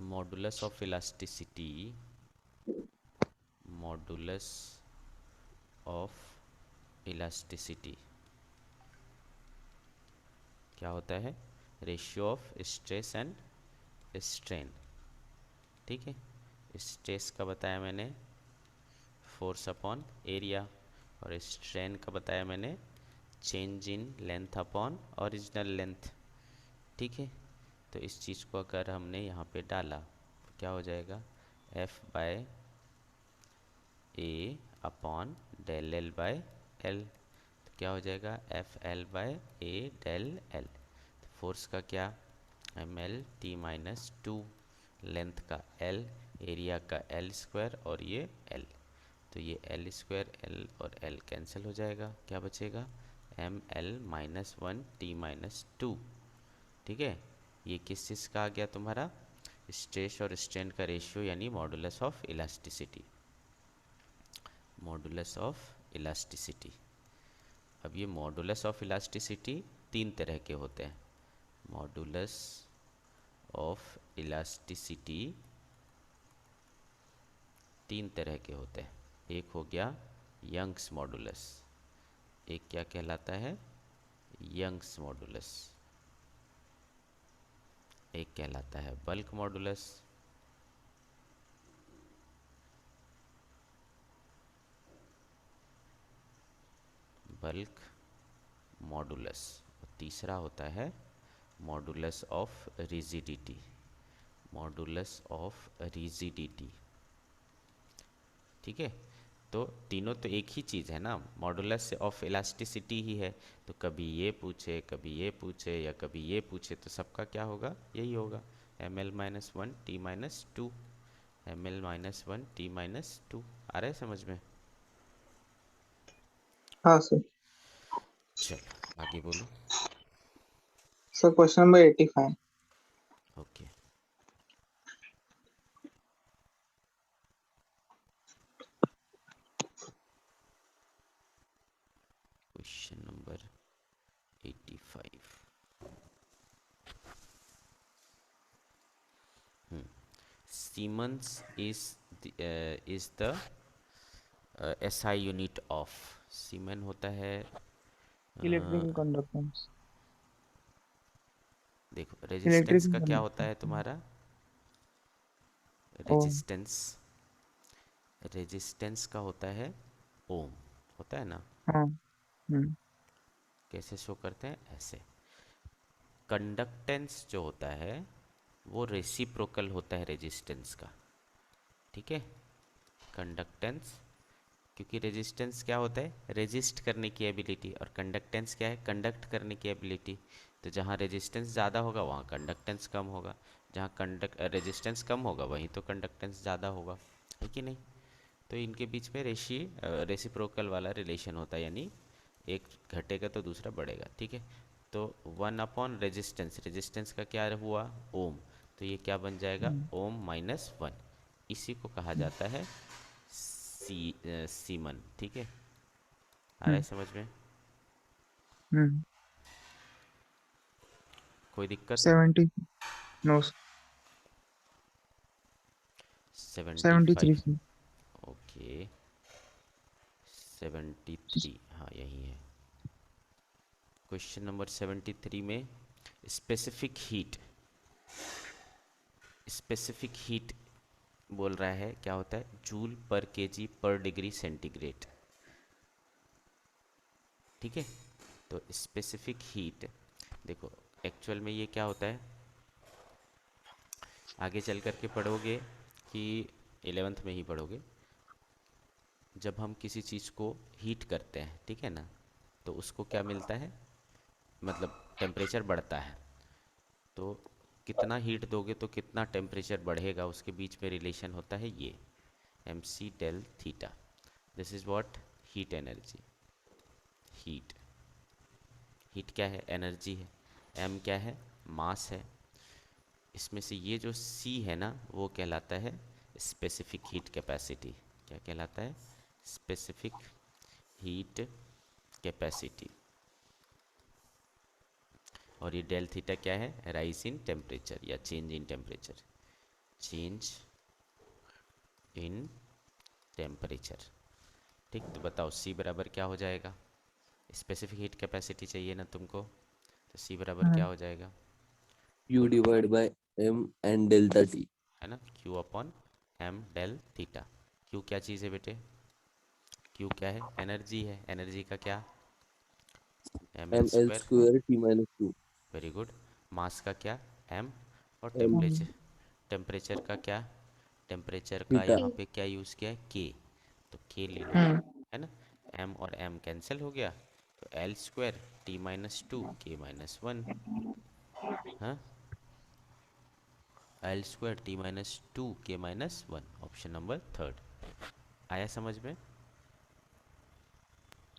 Modulus of elasticity, modulus of elasticity क्या होता है? Ratio of stress and strain. ठीक है, स्ट्रेस का बताया मैंने फोर्स अपॉन एरिया, और स्ट्रेन का बताया मैंने change in length upon original length. ठीक है, तो इस चीज़ को अगर हमने यहाँ पे डाला तो क्या हो जाएगा? F by A upon del L by L. तो क्या हो जाएगा? F L by A del L. तो फोर्स का क्या? M L T minus two, length का एल, एरिया का एल स्क्वायर और ये एल। तो ये एल स्क्वायर एल और एल कैंसिल हो जाएगा, क्या बचेगा? M L minus one T minus two. ठीक है, ये किस चीज़ का आ गया तुम्हारा? स्ट्रेस और स्ट्रेन का रेशियो, यानी modulus of elasticity, modulus of elasticity. अब ये मॉडुलस ऑफ इलास्टिसिटी तीन तरह के होते हैं। मॉडुलस ऑफ इलास्टिसिटी तीन तरह के होते हैं। एक हो गया यंग्स मॉडुलस, एक क्या कहलाता है? यंग्स मॉडुलस, एक कहलाता है बल्क मॉडुलस। Bulk modulus. और तीसरा होता है modulus of rigidity, modulus of rigidity. ठीक है, तो तीनों तो एक ही चीज़ है ना, मॉडुलस ऑफ इलास्टिसिटी ही है। तो कभी ये पूछे, कभी ये पूछे, या कभी ये पूछे, तो सबका क्या होगा? यही होगा, M L minus one T minus two, M L minus one T minus two. आ रहा है समझ में? हाँ सर। चलो आगे बोलो। Sir question number 85। Okay, question number 85। Siemens is the SI unit of. Siemen होता है इलेक्ट्रिकल कंडक्टेंस। देखो रेजिस्टेंस इलेक्ट्रिकल का क्या होता है कंडक्टेंस। तुम्हारा? ओम। रेजिस्टेंस, रेजिस्टेंस का होता है ओम, होता है ना? हाँ। हम्म। कैसे शो करते हैं? ऐसे। कंडक्टेंस जो होता है वो रेसिप्रोकल होता है रेजिस्टेंस का। ठीक है, कंडक्टेंस, क्योंकि रेजिस्टेंस क्या होता है? रेजिस्ट करने की एबिलिटी, और कंडक्टेंस क्या है? कंडक्ट करने की एबिलिटी। तो जहाँ रेजिस्टेंस ज़्यादा होगा वहाँ कंडक्टेंस कम होगा, जहाँ रेजिस्टेंस कम होगा वहीं तो कंडक्टेंस ज़्यादा होगा, है कि नहीं? तो इनके बीच में रेसिप्रोकल वाला रिलेशन होता है, यानी एक घटेगा तो दूसरा बढ़ेगा। ठीक है, तो वन अपॉन रेजिस्टेंस, रेजिस्टेंस का क्या हुआ? ओम। तो ये क्या बन जाएगा? हम्म। ओम माइनस वन। इसी को कहा हम्म। जाता है सीमन। ठीक है, आ रहा है हम्म। समझ में? हम्म। कोई दिक्कत? 70। नो। 73 75। से। ओके, 73, हाँ यही है। क्वेश्चन नंबर 73 में स्पेसिफिक हीट, स्पेसिफिक हीट बोल रहा है, क्या होता है? जूल पर केजी पर डिग्री सेंटीग्रेड। ठीक है, तो स्पेसिफिक हीट, देखो एक्चुअल में ये क्या होता है, आगे चल कर के पढ़ोगे कि 11th में ही पढ़ोगे। जब हम किसी चीज़ को हीट करते हैं, ठीक है ना, तो उसको क्या मिलता है? मतलब टेम्परेचर बढ़ता है। तो कितना हीट दोगे तो कितना टेम्परेचर बढ़ेगा, उसके बीच में रिलेशन होता है ये M C del theta. This is what? Heat energy. Heat, heat क्या है? एनर्जी है। एम क्या है? मास है। इसमें से ये जो सी है ना, वो कहलाता है स्पेसिफिक हीट कैपेसिटी। क्या कहलाता है? Specific heat capacity. और ये डेल थीटा क्या है? राइज इन टेम्परेचर या change in temperature. Change in temperature. ठीक, तो बताओ सी बराबर क्या हो जाएगा? स्पेसिफिक हीट कैपेसिटी चाहिए ना तुमको, तो सी बराबर क्या हाँ हो जाएगा? U divide by M and delta T। है ना, Q upon M del theta. Q क्या चीज़ है बेटे? क्यू क्या है? एनर्जी है। एनर्जी का क्या? M L ML square. Square T minus 2। Very good. Mass का क्या? एम। और M टेम्परेचर, टेम्परेचर का क्या? टेम्परेचर का थीटा। यहाँ पे क्या यूज़ किया है? के। तो के ले लो, हम्म है ना। एम और एम कैंसिल हो गया, तो L square T minus two के माइनस वन। हाँ, L square T minus two के minus one, option number third. आया समझ में?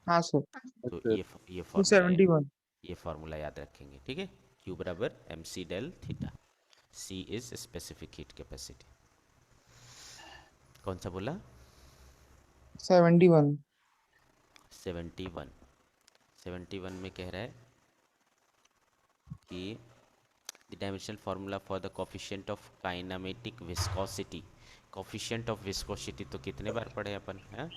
हाँ सर। तो सर ये टू फार्मूला, सेवेंटी वन ये फार्मूला याद रखेंगे, ठीक है। क्यू बराबर M C del theta. C is specific heat capacity. कौन सा बोला? 71। 71। 71 में कह रहा है कि the dimensional formula for the coefficient of kinematic viscosity. Coefficient of viscosity तो कितने बार पढ़े अपन हैं?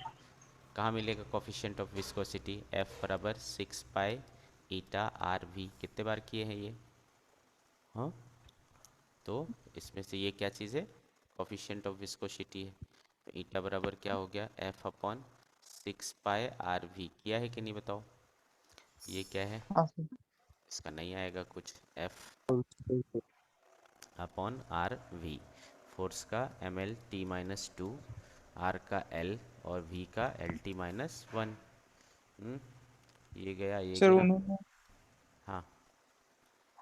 कहाँ मिलेगा कोफिशिएंट ऑफ विस्कोसिटी? एफ बराबर 6 पाई ईटा आर वी। कितने बार किए हैं ये? हाँ, तो इसमें से ये क्या चीज़ है? कोफिशिएंट ऑफ विस्कोसिटी है। तो ईटा बराबर क्या हो गया? F upon 6 pi R V. किया है कि नहीं बताओ? ये क्या है? हाँ सर। इसका नहीं आएगा कुछ। F upon R V. Force का M L T minus two, R का एल और वी का एल टी माइनस वन। ये गया, ये सर गया। उन्होंने हाँ,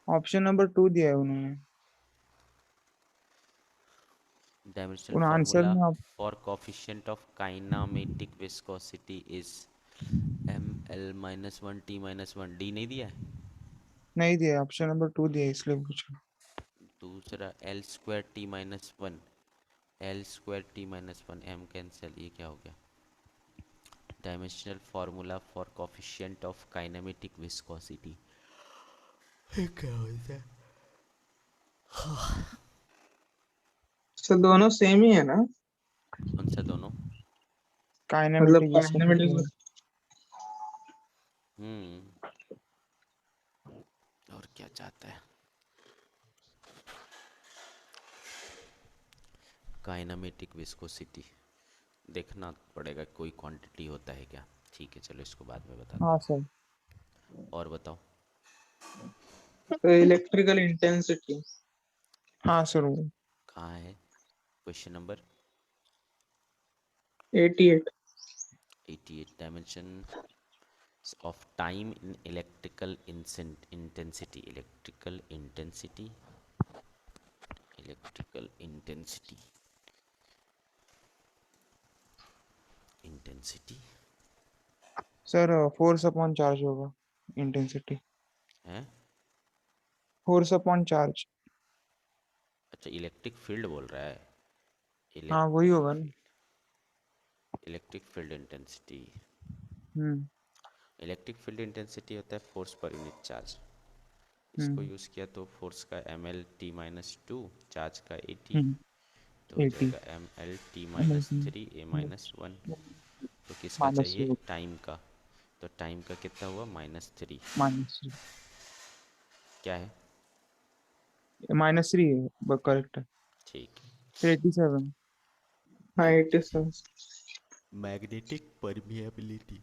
ऑप्शन नंबर 2 दिया है उन्होंने। डायमेंशनल उन आंसर फार्मूला में आप for coefficient of kinematic viscosity is M L minus one T minus one. D नहीं दिया है। नहीं दिया, ऑप्शन नंबर 2 दिया है, इसलिए पूछा। दूसरा L square T minus one, L square T minus one, M cancel, ये क्या हो गया? Dimensional formula for coefficient of kinematic viscosity क्या होता है? सर दोनों सेम ही है ना? कौन सा दोनों? मतलब काइनेमेटिक काइनेमेटिक विस्कोसिटी। हम्म, और क्या चाहता है? काइनेमेटिक विस्कोसिटी देखना पड़ेगा, कोई क्वांटिटी होता है क्या? ठीक है, चलो इसको बाद में बताता हाँ हूँ। सर। और बताओ। तो इलेक्ट्रिकल इंटेंसिटी। हाँ सर वो कहाँ है question number? 88। 88। Dimension of time in electrical intensity. Electrical intensity, electrical intensity, intensity sir force upon charge होगा इंटेंसिटी। है। Force upon charge. अच्छा, इलेक्ट्रिक फील्ड बोल रहा है। हाँ वही इलेक्ट्रिक होगा ना। Field, electric field intensity. Hmm electric field intensity होता है फोर्स पर यूनिट चार्ज। इसको हम्म यूज़ किया तो फोर्स का M L T minus two, charge का ए टी, हम्म तो हो 80। जाएगा M L T minus three A minus one. तो किसका माइनस चाहिए? टाइम का। तो टाइम का कितना हुआ? -3। -3। क्या है? -3 है, करेक्ट है। ठीक। फिर 87। हाँ eight 87। Magnetic permeability.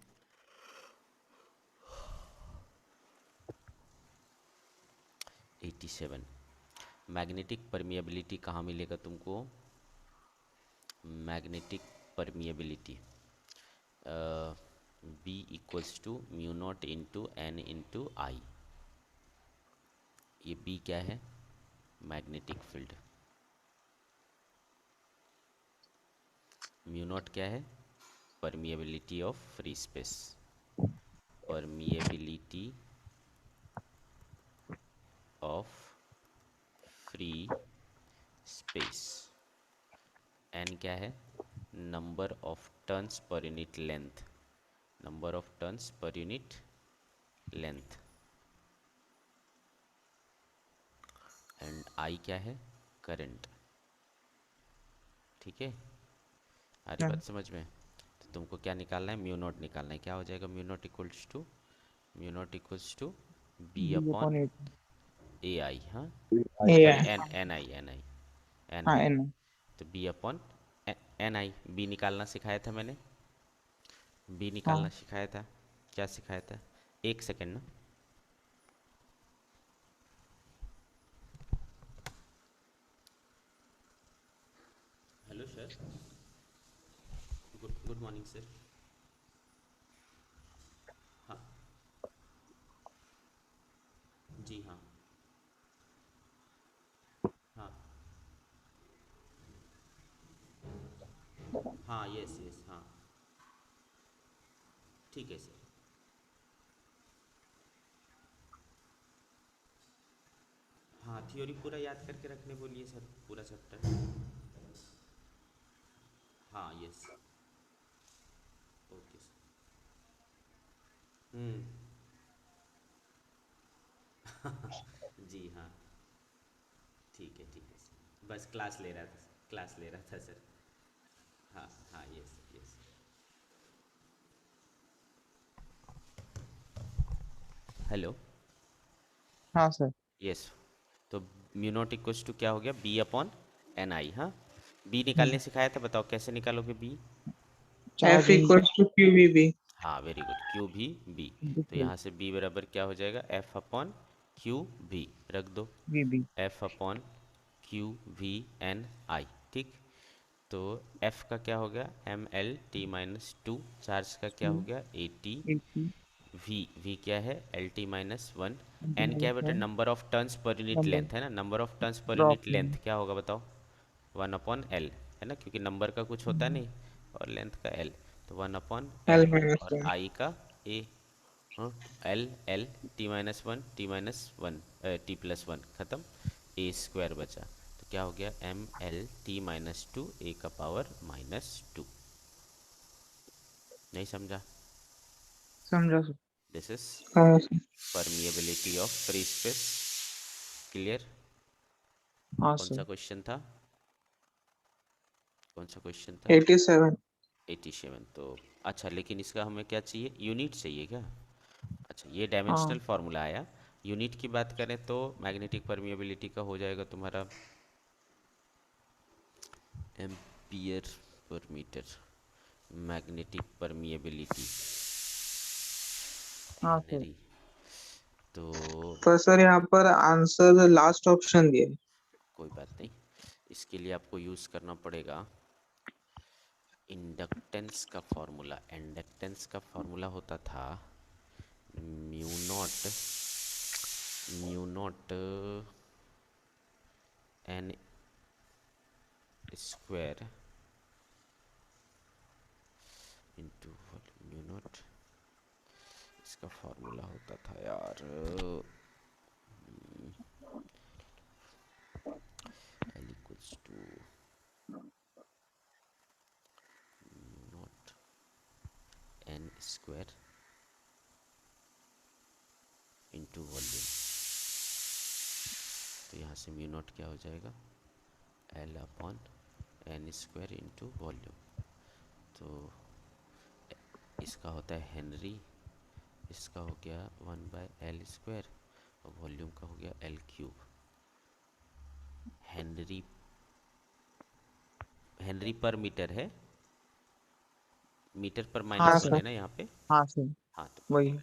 87। Magnetic permeability कहाँ मिलेगा तुमको? Magnetic permeability B equals to mu naught into N into I. ये बी क्या है? Magnetic field. म्यू नॉट क्या है? Permeability of free space. Permeability of free space. N क्या है? Number of turns per unit length, number of turns per unit length. And I क्या है? Current. ठीक है, आ रही हाँ, बात समझ में? तो तुमको क्या निकालना है, म्यू नॉट निकालना है। क्या हो जाएगा mu naught equals to, mu naught equals to B b upon upon 8. A I, हाँ ए सॉरी है। N, N I, N I, N हाँ आई। n. तो B upon N I, B निकालना सिखाया था मैंने, बी निकालना हाँ, सिखाया था। क्या सिखाया था? एक सेकेंड ना। Hello sir, good good morning sir. हाँ जी हाँ, हाँ हाँ, यस यस, हाँ ठीक है सर। हाँ थ्योरी पूरा याद करके रखने बोलिए सर, पूरा चैप्टर। हाँ यस, ओके सर। हम्म, जी हाँ, ठीक है सर, बस क्लास ले रहा था, क्लास ले रहा था सर। हाँ हाँ, यस यस। हेलो, हाँ सर. यस। तो म्यू नॉट इक्वल्स टू क्या हो गया, बी अपॉन एन आई, हाँ। बी हम्म, निकालने सिखाया था, बताओ कैसे निकालोगे B? F charge in equals to Q V B. हाँ वेरी गुड, क्यू भी बी। तो into यहाँ से बी बराबर क्या हो जाएगा, एफ अपॉन क्यू भी, रख दो। vb. F upon Q V N I, ठीक। तो एफ का क्या हो गया, M L T minus two, charge का क्या हो 2 गया, ए टी। 80 वी क्या है, L T minus one. N क्या है minus बेटा, 1 number of turns per unit number length है ना, number of turns per drop unit length in. क्या होगा बताओ, वन अपॉन एल, है ना, क्योंकि नंबर का कुछ होता नहीं और लेंथ का एल। तो one upon L L, minus और वन। आई का ए, हाँ, L L T minus one, T minus one, T plus one, खत्म, ए स्क्वायर बचा। तो क्या हो गया, M L T minus two A का पावर माइनस टू। नहीं समझा? समझा सर। दिस इज हाँ sir. Permeability of free space. Clear? हाँ कौन सा सर. क्वेश्चन था, कौन सा क्वेश्चन था? 87। 87। तो अच्छा, लेकिन इसका हमें क्या चाहिए, यूनिट चाहिए क्या? अच्छा, ये डायमेंशनल हाँ, फार्मूला आया। यूनिट की बात करें तो मैग्नेटिक परमिएबिलिटी का हो जाएगा तुम्हारा ampere per metre, magnetic permeability, हाँ सर. हेनरी। तो पर सर यहाँ पर आंसर लास्ट ऑप्शन दिए। कोई बात नहीं, इसके लिए आपको यूज़ करना पड़ेगा इंडक्टेंस का फॉर्मूला। इंडक्टेंस का फॉर्मूला होता था mu naught, mu naught N square into mu naught, इसका फॉर्मूला होता था यार, L equals to naught N square into volume. तो यहाँ से म्यू नॉट क्या हो जाएगा, L upon N square into volume. तो इसका होता है हेनरी, इसका हो गया वन बाय एल स्क्वायर, और वॉल्यूम का हो गया L cube. Henry, henry per metre है, मीटर पर हाँ हाँ माइनस वन सर. है सर। ना यहाँ पे। हाँ सर. हाँ तो वही.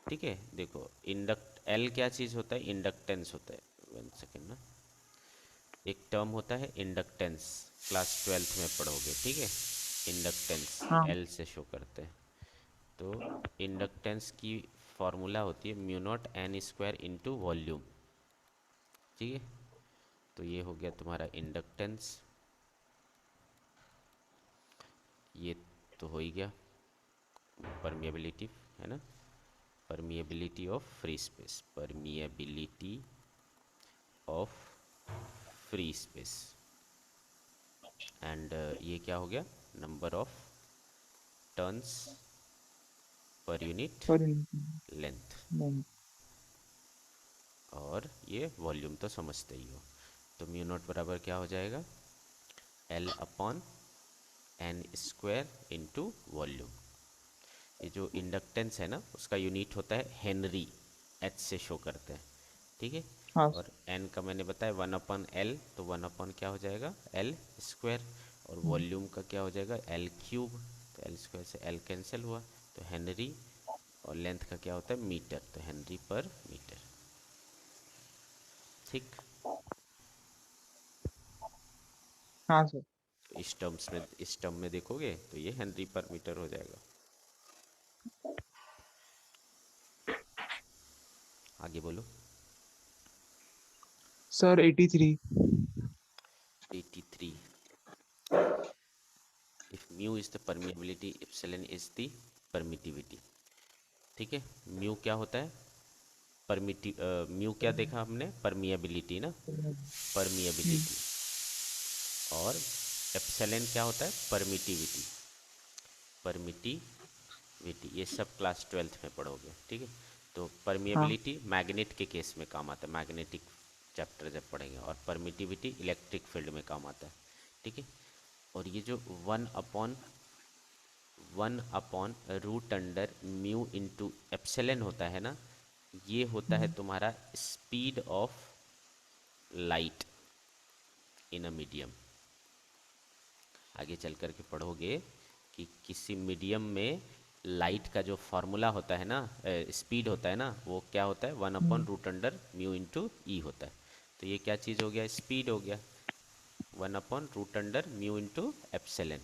ठीक है, देखो इंडक्ट एल क्या चीज़ होता है, इंडक्टेंस होता है। वन सेकेंड ना, एक टर्म होता है इंडक्टेंस, क्लास ट्वेल्थ में पढ़ोगे, ठीक है। इंडक्टेंस हाँ. एल से शो करते हैं। तो इंडक्टेंस की फॉर्मूला होती है mu naught N square into volume, ठीक है। तो ये हो गया तुम्हारा इंडक्टेंस, ये तो हो ही गया परमिएबिलिटी, है ना, permeability of free space, permeability of free space. And ये क्या हो गया, number of turns per unit Sorry. Length. नहीं. और ये वॉल्यूम तो समझते ही हो। तो म्यू नॉट बराबर क्या हो जाएगा, L upon N square into volume. ये जो इंडक्टेंस है ना उसका यूनिट होता है हेनरी, एच से शो करते हैं, ठीक है। हाँ और एन का मैंने बताया 1/L, तो 1/ क्या हो जाएगा एल स्क्वायर, और वॉल्यूम का क्या हो जाएगा एल क्यूब, तो एल स्क्वायर से एल कैंसिल हुआ, तो हेनरी, और लेंथ का क्या होता है मीटर, तो हेनरी पर मीटर, ठीक। हाँ सर। तो इस टर्म में देखोगे तो ये हेनरी पर मीटर हो जाएगा। आगे बोलो। Sir 83। 83। If mu is the permeability, epsilon is the permittivity, ठीक है। म्यू क्या होता है म्यू क्या देखा हमने, परमिएबिलिटी ना, परमिएबिलिटी, और एप्सिलॉन क्या होता है परमिटिविटी, परमिटिविटी, ये सब क्लास 12th में पढ़ोगे, ठीक है। तो हाँ परमिएबिलिटी मैग्नेट के केस में काम आता है, मैग्नेटिक चैप्टर जब पढ़ेंगे, और परमिटिविटी इलेक्ट्रिक फील्ड में काम आता है, ठीक है। और ये जो 1/√म्यू इंटू एप्सिलॉन होता है ना, ये होता है तुम्हारा speed of light in a medium. आगे चल कर के पढ़ोगे कि किसी मीडियम में लाइट का जो फॉर्मूला होता है ना, स्पीड होता है ना, वो क्या होता है 1/√म्यू इंटू ई होता है। तो ये क्या चीज़ हो गया, स्पीड हो गया, 1/√म्यू इंटू एप्सिलॉन,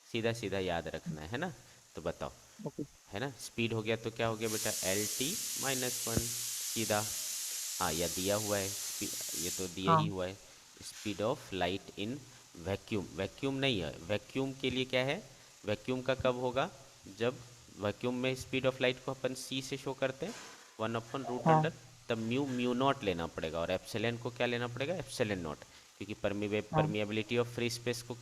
सीधा सीधा याद रखना है ना। तो बताओ, ओके। है ना, स्पीड हो गया तो क्या हो गया बेटा L t-1 सीधा। हाँ, यह दिया हुआ है ये तो दिया ही हाँ हुआ है, speed of light in vacuum, vacuum नहीं है, वैक्यूम के लिए क्या है, वैक्यूम का कब होगा, जब वैक्यूम में स्पीड ऑफ लाइट को अपन c से शो करते हैं, 1/रूट हाँ अंडर, तब म्यू नॉट लेना पड़ेगा, और एप्सिलॉन को क्या लेना पड़ेगा एप्सिलॉन नॉट, क्योंकि हाँ परमिएबिलिटी ऑफ फ्री स्पेस को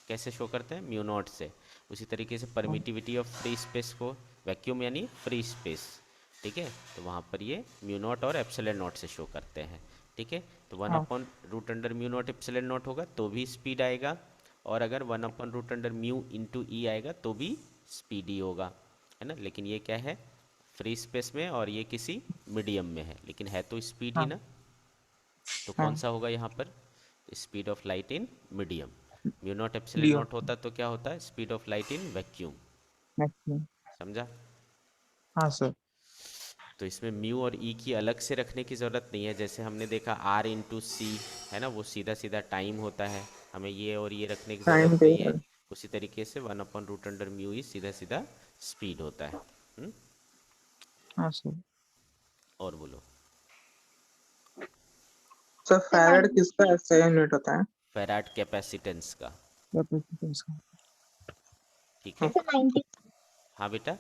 कैसे शो करते हैं म्यू नॉट से, उसी तरीके से हाँ परमिटिविटी ऑफ फ्री स्पेस को, वैक्यूम यानी फ्री स्पेस, ठीक है, तो वहाँ पर ये म्यू नॉट और एप्सिलॉन नॉट से शो करते हैं, ठीक है। तो वन हाँ upon root under mu naught epsilon naught होगा तो भी स्पीड आएगा, और अगर 1/√रूट म्यू इंटू ई आएगा तो भी स्पीड ही होगा, है ना। लेकिन ये क्या है फ्री स्पेस में, और ये किसी मीडियम में है, लेकिन है तो स्पीड ही हाँ ना। तो कौन हाँ सा होगा यहाँ पर, speed of light in medium, mu naught epsilon D not होता तो क्या होता है speed of light in vacuum, maximum. समझा। हाँ सर। तो इसमें म्यू और ई की अलग से रखने की ज़रूरत नहीं है, जैसे हमने देखा आर इंटू सी, है ना, वो सीधा सीधा टाइम होता है, हमें ये और ये रखने की टाइम ज़रूरत पे नहीं है। उसी तरीके से 1/√म्यू ई सीधा सीधा स्पीड होता है। हाँ सर। और बोलो। सर फैराड किसका एसआई यूनिट होता है? फेराड कैपेसिटेंस का, कैपेसिटेंस का। ठीक हाँ है। 90, हाँ बेटा,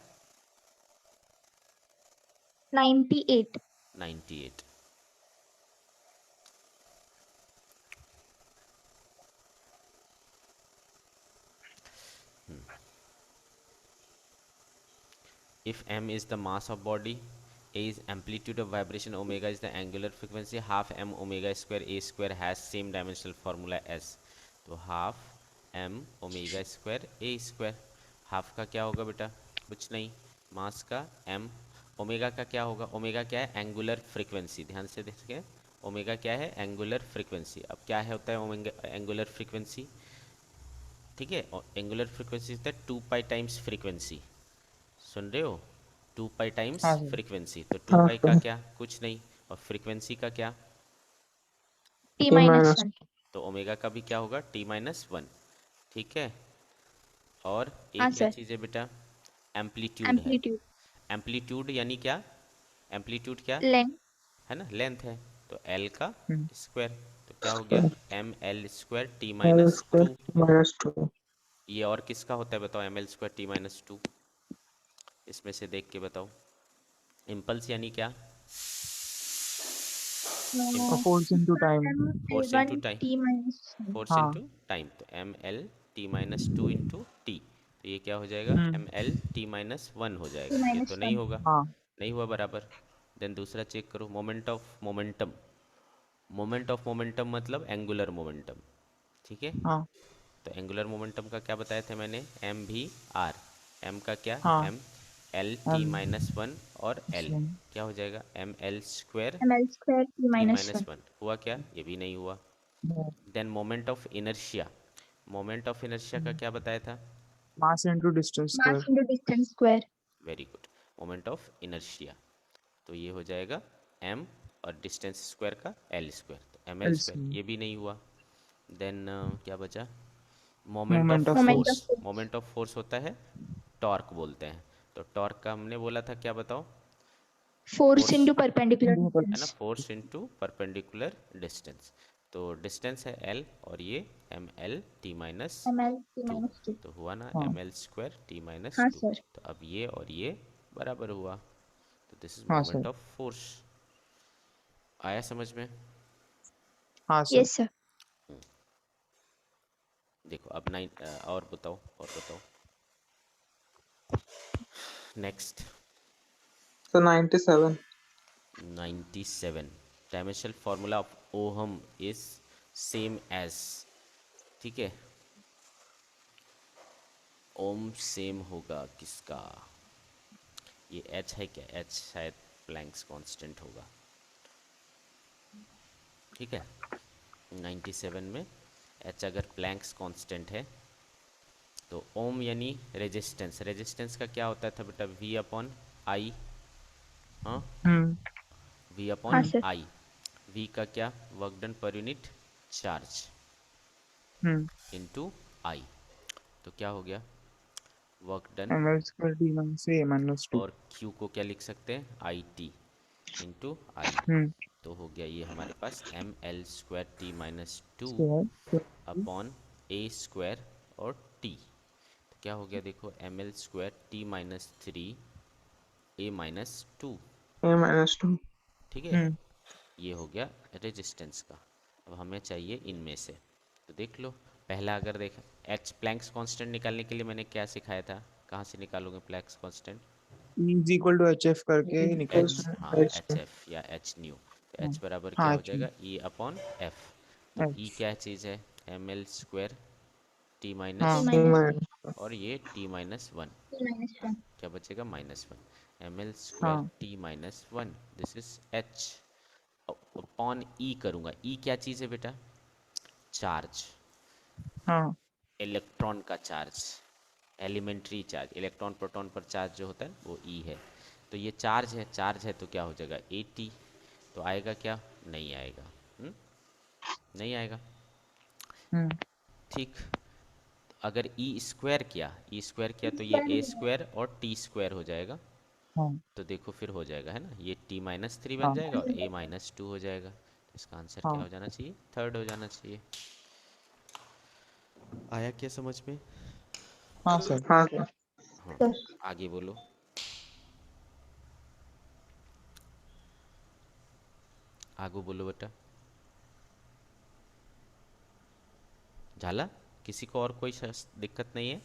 98। 98। If m is the mass of body, a is amplitude of vibration, omega is the angular frequency, half m omega square a square has same dimensional formula as, तो half m omega square a square, half का क्या होगा बेटा कुछ नहीं, मास का m, omega का क्या होगा, ओमेगा क्या है एंगुलर फ्रीक्वेंसी, ध्यान से देखिए, ओमेगा क्या है एंगुलर फ्रीक्वेंसी। अब क्या है होता है ओमेगा एंगुलर फ्रीक्वेंसी, ठीक है, एंगुलर फ्रीक्वेंसी होता है 2 पाई टाइम्स फ्रीक्वेंसी, सुन रहे हो, 2 पाई टाइम्स हाँ सर। फ्रीक्वेंसी, तो टू हाँ पाई का सर। क्या कुछ नहीं, और फ्रीक्वेंसी का क्या, T टी minus माइनस 1. तो ओमेगा का भी क्या होगा t-1, ठीक है। और हाँ एक क्या सर. चीज़ है बेटा, एम्पलीट्यूड है, Amplitude. एम्पलीट्यूड यानी क्या, एम्पलीट्यूड क्या Length. है ना लेंथ है, तो एल का हम्म, स्क्वायर, तो क्या हो गया square M L square T L minus square two, T minus 2। ये और किसका होता है बताओ, M L square T minus two, इसमें से देख के बताओ, इम्पल्स यानी क्या, force into time. Force into M1 time, T minus 1. Force हाँ। इंटू टाइम, तो एम एल टी-2 इंटू टी, तो ये क्या हो जाएगा एम एल टी-1 हो T जाएगा, ये तो minus नहीं 1. होगा, हाँ नहीं हुआ बराबर। देन दूसरा चेक करो, moment of momentum, moment of momentum मतलब एंगुलर मोमेंटम, ठीक है। हाँ तो एंगुलर मोमेंटम का क्या बताया था मैंने, एम भी आर, एम का क्या, हाँ M L T M minus one, और एल same. क्या हो जाएगा, M L square ml square t T minus minus 1. One. हुआ क्या, ये भी नहीं हुआ। No. Then moment of inertia, moment of inertia का क्या बताया था, Mass into distance Mass square. into distance square. Very good, moment of inertia, तो ये हो जाएगा एम और डिस्टेंस स्क्वायर का एल स्क्वायर, तो एम एल स्क्वायर, LCM. ये भी नहीं हुआ। देन क्या बचा, moment Moment of of Moment force, of force. force. Moment of force होता है टॉर्क बोलते हैं, तो टॉर्क का हमने बोला था क्या बताओ, Force force into perpendicular Into है ना, distance. Force into perpendicular distance, तो डिस्टेंस है एल और ये M L T minus ml t two, minus 2. तो हुआ ना हाँ M L square T minus हाँ टू, sir. तो अब ये और ये बराबर हुआ, तो दिस इज हाँ मोमेंट सर. Of force. आया समझ में, हाँ सर. Yes sir. देखो अब नाइन और बताओ, और बताओ next. So 97. 97, dimensional formula of ohm is same as, ठीक है, ओम सेम होगा किसका, ये एच है क्या, एच शायद प्लैंक्स कांस्टेंट होगा, ठीक है। 97 में एच अगर प्लैंक्स कांस्टेंट है तो ओम यानी रेजिस्टेंस, रेजिस्टेंस का क्या होता था बेटा, वी अपॉन आई, हाँ हम्म वी हाँ अपॉन sir. आई, वी का क्या, work done per unit charge hmm into I, तो क्या हो गया, work done, ml square d minus a minus 2. और क्यू को क्या लिख सकते हैं, आई टी इंटू आई, हम्म तो हो गया ये हमारे पास M L square T minus two square. Upon A square और टी, तो क्या हो गया देखो, M L square T minus three A minus two, A minus 2. ठीक है, हम्म ये हो गया रेजिस्टेंस का। अब हमें चाहिए इनमें से, तो देख लो, पहला अगर देख एच प्लैंक्स कांस्टेंट निकालने के लिए मैंने क्या सिखाया था, कहाँ से निकालोगे Planck's constant, E is equal to hf करके एच, निकालना हाँ है. एच एफ या एच न्यू, तो हाँ एच बराबर क्या हाँ हो actually जाएगा, ई अपॉन एफ, तो ई h. क्या चीज़ है, एम एल स्क्वायर टी हाँ minus t A two, minus 1. minus. और ये T minus one, t minus 1. क्या बचेगा, minus one, M L square हाँ T minus one, this is H upon E करूँगा, ई क्या चीज़ है बेटा, चार्ज, हाँ इलेक्ट्रॉन का charge, elementary charge, electron proton पर चार्ज जो होता है वो ई है, तो ये चार्ज है, चार्ज है तो क्या हो जाएगा ए टी, तो आएगा क्या, नहीं आएगा, नहीं आएगा, हम्म ठीक। अगर ई स्क्वायर किया तो ये Square ए हो जाएगा. स्क्वायर और टी स्क्वायर हो जाएगा, हाँ तो देखो फिर हो जाएगा है ना, ये टी माइनस थ्री बन हाँ जाएगा और ए माइनस टू हो जाएगा, तो इसका आंसर क्या हाँ हो जाना चाहिए, थर्ड हो जाना चाहिए। आया क्या समझ में, हाँ सर. हाँ sir. हाँ, Sir. आगे बोलो, आगे बोलो बेटा, झाला, किसी को और कोई दिक्कत नहीं है,